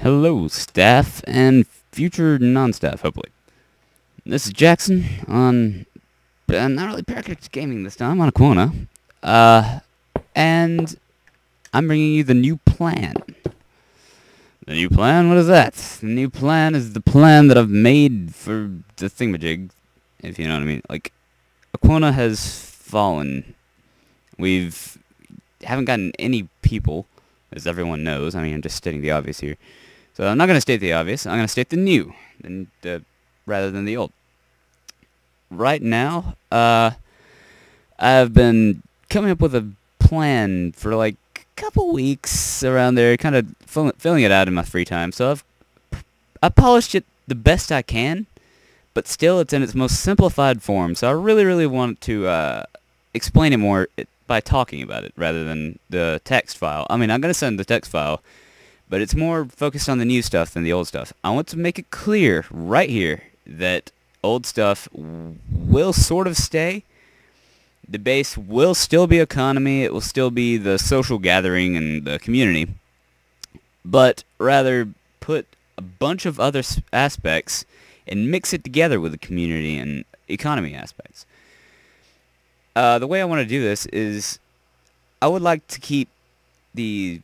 Hello, staff and future non-staff, hopefully. This is Jackson on, not really PareCackigeGaming this time, on Aquona. And I'm bringing you the new plan. The new plan? What is that? The new plan is the plan that I've made for the thingamajig, if you know what I mean. Like, Aquona has fallen. Haven't gotten any people, as everyone knows. I mean, I'm just stating the obvious here. So I'm not going to state the obvious. I'm going to state the new, rather than the old. Right now, I've been coming up with a plan for like a couple weeks around there, kind of filling it out in my free time. So I've polished it the best I can, but still it's in its most simplified form. So I really want to explain it more by talking about it rather than the text file. I mean, I'm going to send the text file, but it's more focused on the new stuff than the old stuff. I want to make it clear right here that old stuff will sort of stay. The base will still be economy. It will still be the social gathering and the community. But rather put a bunch of other aspects and mix it together with the community and economy aspects. The way I want to do this is I would like to keep the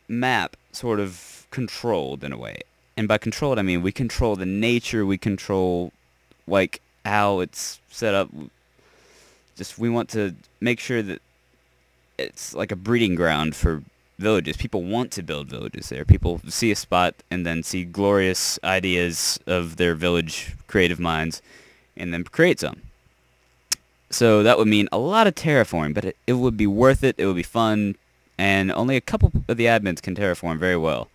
map sort of controlled in a way. And by controlled, I mean we control the nature, we control like how it's set up. Just we want to make sure that it's like a breeding ground for villages. People want to build villages there. People see a spot and then see glorious ideas of their village creative minds and then create some. So that would mean a lot of terraforming, but it would be worth it. It would be fun, and only a couple of the admins can terraform very well.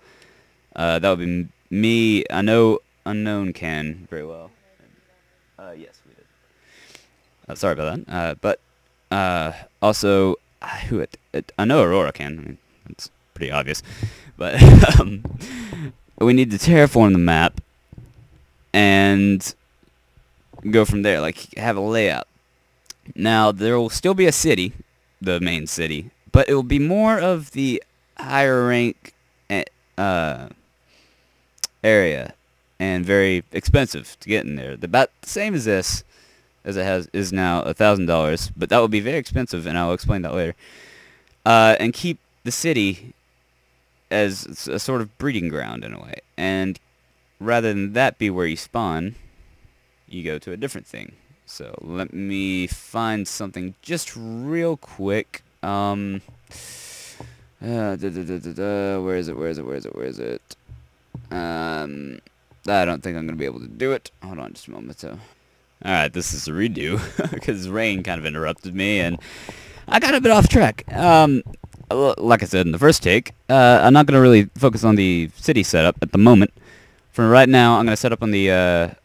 That would be me. I know Unknown can very well. Yes, we did. Sorry about that. But also, I know Aurora can. I mean, that's pretty obvious. But we need to terraform the map and go from there. Like have a layout. Now, there will still be a city, the main city, but it will be more of the higher rank area and very expensive to get in there. About the same as this, as it is now $1,000, but that will be very expensive, and I'll explain that later. And keep the city as a sort of breeding ground in a way. And rather than that be where you spawn, you go to a different thing. So let me find something just real quick. Where is it? I don't think I'm gonna be able to do it. Hold on just a moment. So, all right, this is a redo because rain kind of interrupted me and I got a bit off track. Like I said in the first take, I'm not gonna really focus on the city setup at the moment. For right now, I'm gonna set up on the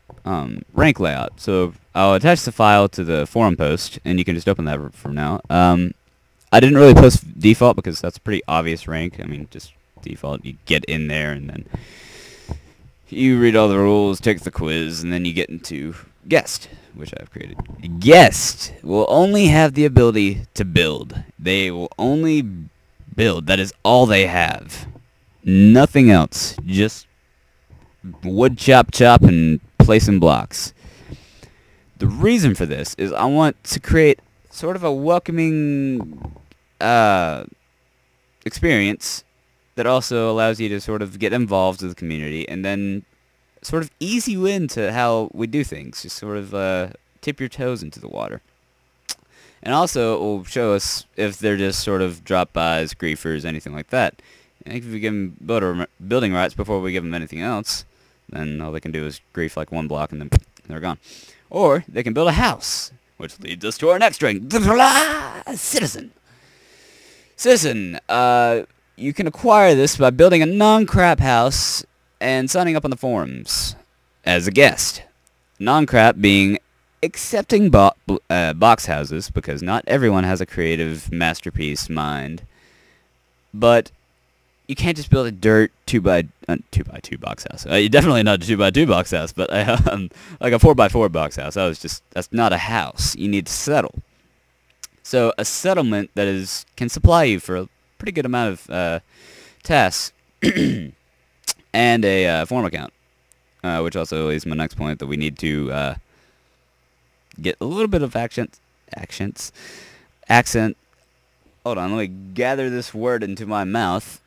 rank layout. So I'll attach the file to the forum post, and you can just open that from now. I didn't really post default because that's a pretty obvious rank. I mean, just default. You get in there, and then you read all the rules, take the quiz, and then you get into guest, which I've created. Guest will only have the ability to build. They will only build. That is all they have. Nothing else. Just wood chop and placing blocks. The reason for this is I want to create sort of a welcoming experience that also allows you to sort of get involved with the community and then sort of ease you into how we do things. Just sort of tip your toes into the water. And also it will show us if they're just sort of drop-bys, griefers, anything like that. And if we give them building rights before we give them anything else, then all they can do is grief like one block and then they're gone. Or they can build a house, which leads us to our next ring. Citizen. Citizen, you can acquire this by building a non-crap house and signing up on the forums as a guest. Non-crap being accepting box houses, because not everyone has a creative masterpiece mind. But you can't just build a dirt 2x2 box house. Definitely not a 2x2 box house, but like a 4x4 box house. That's not a house. You need to settle. So a settlement that can supply you for a pretty good amount of tasks and a forum account, which also is my next point, that we need to get a little bit of accent. Hold on, let me gather this word into my mouth.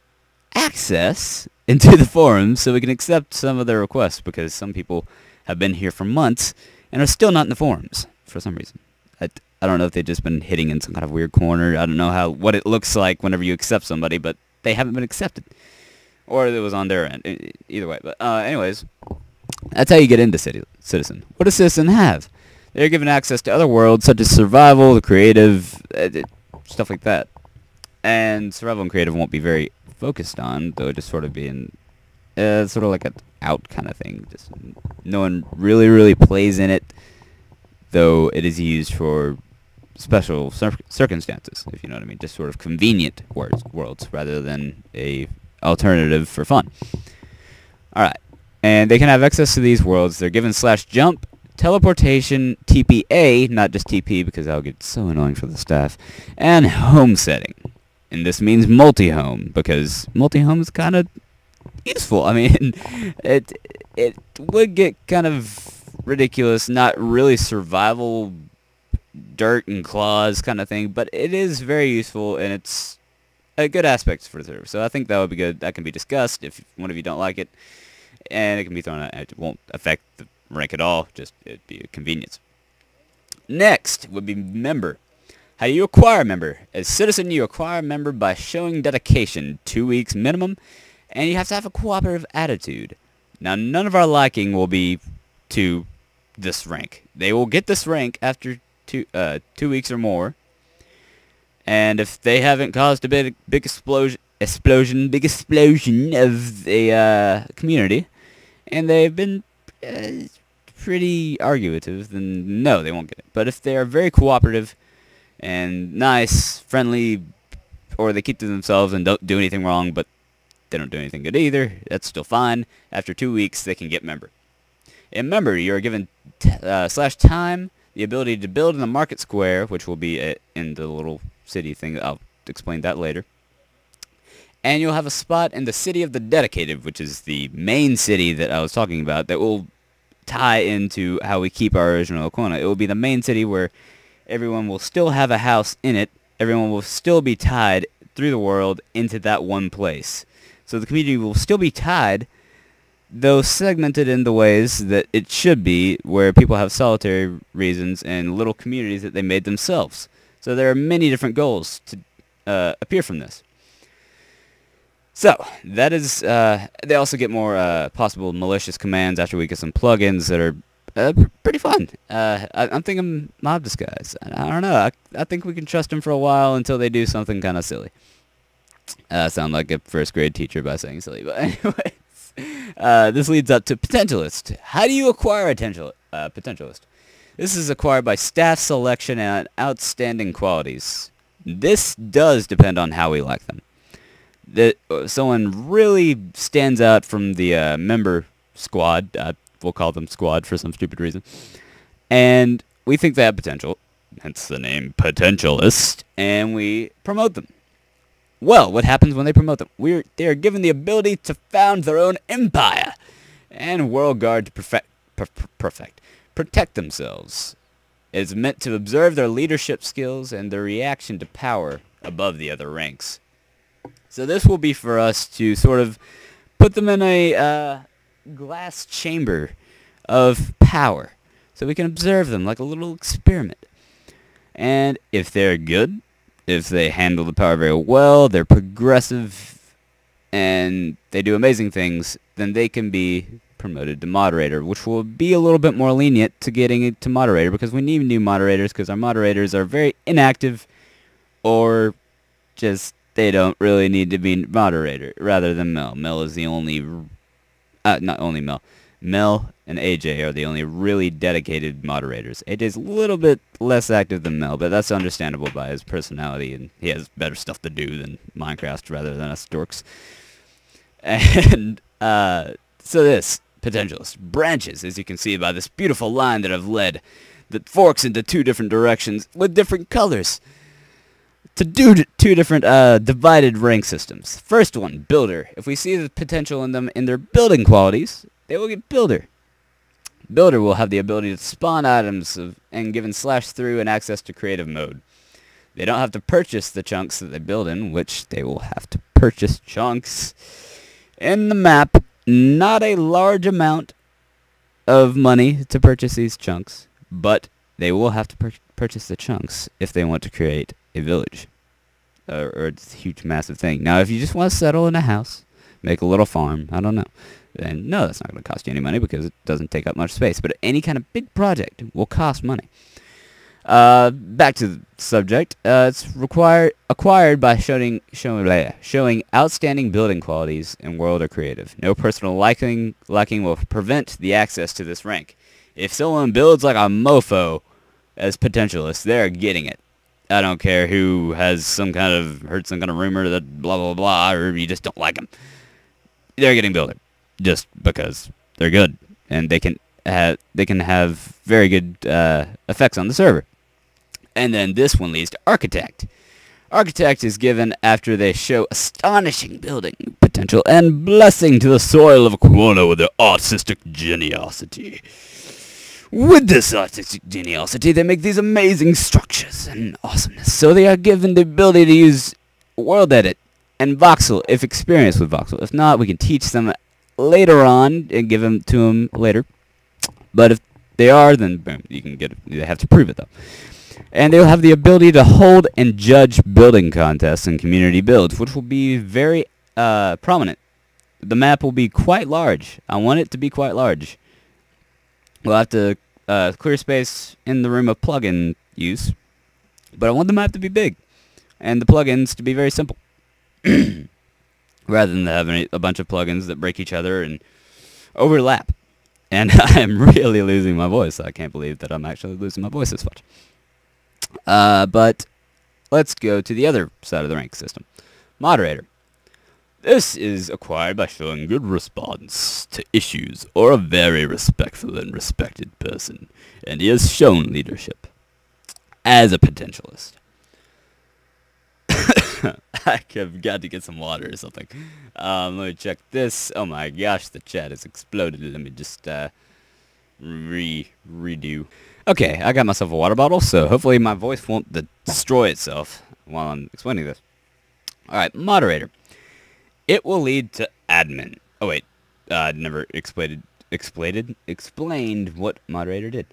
Access into the forums so we can accept some of their requests, because some people have been here for months and are still not in the forums for some reason. I don't know if they've just been hitting in some kind of weird corner. I don't know what it looks like whenever you accept somebody, but they haven't been accepted. Or it was on their end. Either way. But anyways, that's how you get into Citizen. What does Citizen have? They're given access to other worlds, such as survival, the creative, stuff like that. And survival and creative won't be very focused on, though it just sort of being sort of like an out kind of thing. Just no one really plays in it, though it is used for special circumstances, if you know what I mean. Just sort of convenient worlds rather than a alternative for fun. Alright, and they can have access to these worlds. They're given /jump, teleportation, TPA, not just TP because that'll get so annoying for the staff, and home setting. And this means multi-home, because multi-home is kind of useful. I mean, it would get kind of ridiculous, not really survival, dirt and claws kind of thing, but it is very useful, and it's a good aspect for the server. So I think that would be good. That can be discussed if one of you don't like it, and it can be thrown out. It won't affect the rank at all, just it'd be a convenience. Next would be member. How do you acquire a member? As Citizen, you acquire a member by showing dedication, 2 weeks minimum, and you have to have a cooperative attitude. Now, none of our liking will be to this rank. They will get this rank after 2 weeks or more, and if they haven't caused a big explosion of the community, and they've been pretty argumentative, then no, they won't get it. But if they are very cooperative and nice, friendly, or they keep to themselves and don't do anything wrong, but they don't do anything good either, that's still fine. After 2 weeks, they can get member. In member, you are given /time, the ability to build in the market square, which will be in the little city thing. I'll explain that later. And you'll have a spot in the City of the Dedicated, which is the main city that I was talking about, that will tie into how we keep our original Aquona. It will be the main city where everyone will still have a house in it. Everyone will still be tied through the world into that one place. So the community will still be tied, though segmented in the ways that it should be, where people have solitary reasons and little communities that they made themselves. So there are many different goals to appear from this. So, that is, they also get more possible malicious commands after we get some plugins that are pretty fun. I'm thinking Mob Disguise. I don't know. I think we can trust them for a while until they do something kind of silly. Sound like a first grade teacher by saying silly, but anyways. This leads up to Potentialist. How do you acquire a Potentialist? This is acquired by staff selection and outstanding qualities. This does depend on how we like them. Someone really stands out from the member squad. We'll call them squad for some stupid reason. And we think they have potential, hence the name Potentialist, and we promote them. Well, what happens when they promote them? They are given the ability to found their own empire and World Guard to protect themselves. It is meant to observe their leadership skills and their reaction to power above the other ranks. So this will be for us to sort of put them in a glass chamber of power, so we can observe them like a little experiment. And if they're good, if they handle the power very well, they're progressive, and they do amazing things, then they can be promoted to moderator, which will be a little bit more lenient to getting it to moderator, because we need new moderators, because our moderators are very inactive, or just they don't really need to be moderator, rather than Mel. Mel is the only, not only Mel. Mel and AJ are the only really dedicated moderators. AJ's a little bit less active than Mel, but that's understandable by his personality, and he has better stuff to do than Minecraft rather than us dorks. And so this Potentialist branches, as you can see by this beautiful line that I've led, that forks into two different directions with different colors. to do two different divided rank systems. First one, Builder. If we see the potential in them in their building qualities, they will get Builder. Builder will have the ability to spawn items and given /through and access to creative mode. They don't have to purchase the chunks that they build in, which they will have to purchase chunks in the map. Not a large amount of money to purchase these chunks, but they will have to purchase the chunks if they want to create a village. Or it's a huge, massive thing. Now, if you just want to settle in a house, make a little farm, I don't know, then no, that's not going to cost you any money because it doesn't take up much space. But any kind of big project will cost money. Back to the subject. It's acquired by showing outstanding building qualities in world or creative. No personal liking will prevent the access to this rank. If someone builds like a mofo as potentialist, they're getting it. I don't care who has heard some kind of rumor that blah blah blah, or you just don't like them. They're getting Builder just because they're good and they can have very good effects on the server. And then this one leads to Architect. Architect is given after they show astonishing building potential and blessing to the soil of Aquona with their artistic geniosity. With this artistic geniosity, they make these amazing structures and awesomeness. So they are given the ability to use World Edit and Voxel if experienced with Voxel. If not, we can teach them later on and give them to them later. But if they are, then boom, you can get it. They have to prove it though. And they will have the ability to hold and judge building contests and community builds, which will be very prominent. The map will be quite large. I want it to be quite large. We'll have to clear space in the room of plugin use, but I want the map to be big, and the plugins to be very simple, rather than having a bunch of plugins that break each other and overlap. And I am really losing my voice. I can't believe that I'm actually losing my voice this much. But let's go to the other side of the rank system. Moderator. This is acquired by showing good response to issues or a very respectful and respected person, and he has shown leadership as a potentialist. I've got to get some water or something. Let me check this. Oh my gosh, the chat has exploded. Let me just redo. Okay, I got myself a water bottle, so hopefully my voice won't destroy itself while I'm explaining this. Alright, moderator. It will lead to admin. Oh wait, never explained what moderator did.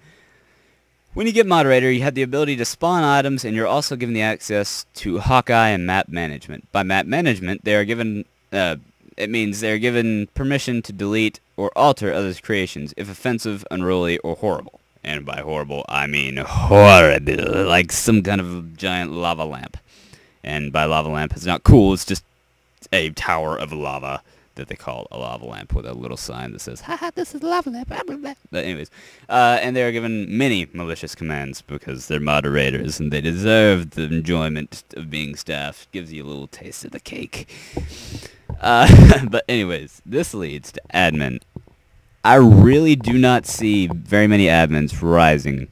When you get moderator, you have the ability to spawn items, and you're also given the access to Hawkeye and map management. By map management, they are given it means they are given permission to delete or alter others' creations if offensive, unruly, or horrible. And by horrible, I mean horrible, like some kind of a giant lava lamp. And by lava lamp, it's not cool, it's just a tower of lava that they call a lava lamp with a little sign that says, haha, this is a lava lamp, blah, blah, blah. But anyways, and they are given many malicious commands because they're moderators and they deserve the enjoyment of being staff. Gives you a little taste of the cake. But anyways, this leads to admin. I really do not see very many admins rising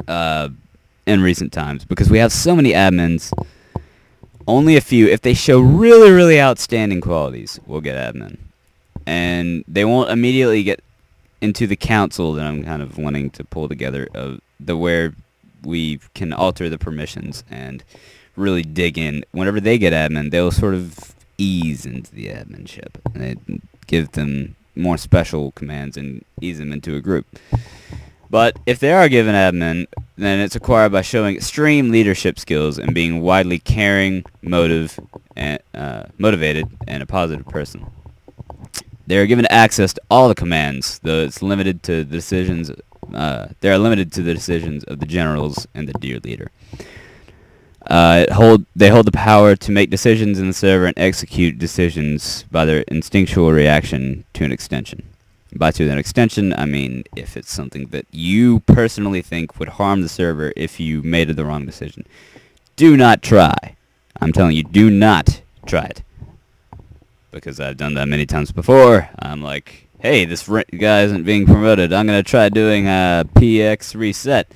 in recent times because we have so many admins. Only a few, if they show really, really outstanding qualities, will get admin. And they won't immediately get into the council that I'm kind of wanting to pull together, where we can alter the permissions and really dig in. Whenever they get admin, they'll sort of ease into the adminship. And give them more special commands and ease them into a group. But if they are given admin, then it's acquired by showing extreme leadership skills and being widely caring, motivated, and a positive person. They are given access to all the commands, though it's limited to the decisions. They are limited to the decisions of the generals and the dear leader. They hold the power to make decisions in the server and execute decisions by their instinctual reaction to an extension. By to an extension, I mean if it's something that you personally think would harm the server if you made the wrong decision. Do not try. I'm telling you, do not try it. Because I've done that many times before. I'm like, hey, this guy isn't being promoted. I'm going to try doing a PX reset.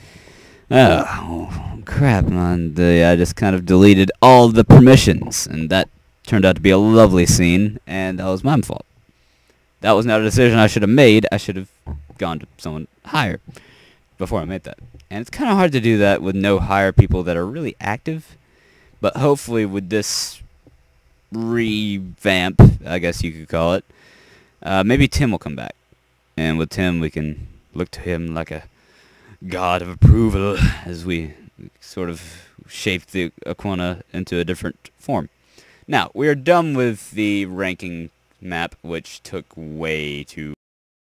Oh, crap, man. I just kind of deleted all the permissions, and that turned out to be a lovely scene, and that was my fault. That was not a decision I should have made. I should have gone to someone higher before I made that. And it's kind of hard to do that with no higher people that are really active. But hopefully with this revamp, I guess you could call it, maybe Tim will come back. And with Tim, we can look to him like a god of approval as we sort of shape the Aquona into a different form. Now, we are done with the ranking map, which took way too